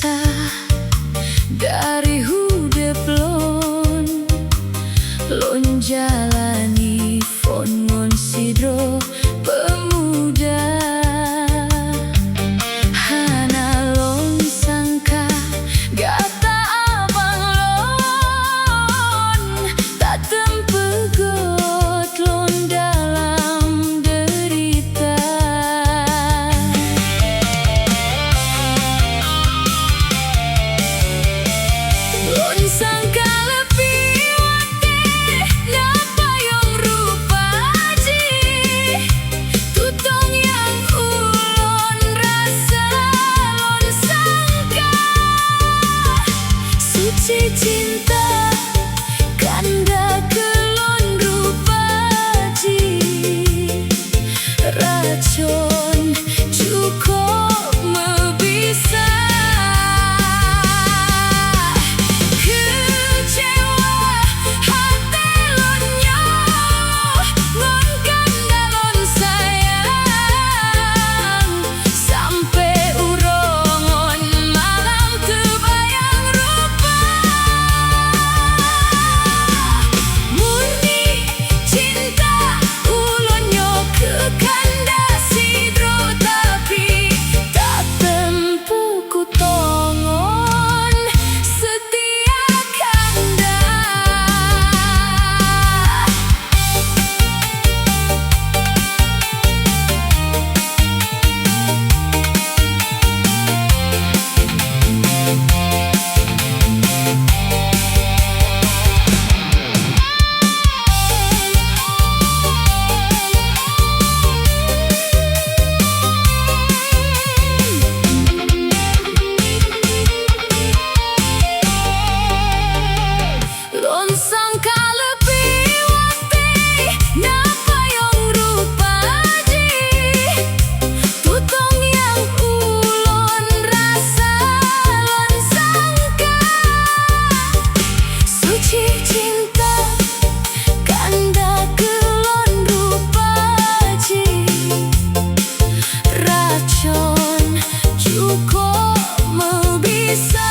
cinta dari hudep lon jalani fon sidro pemuda hana lon sangka gata abang lon tak tempegot lon dalam derita. Lon sangka cinta kanda kelon rupa ji racun cukup membisa kecewa hati lonnya lon kanda lon sayang sampai urongon malam terbayang rupa. Cukup membisa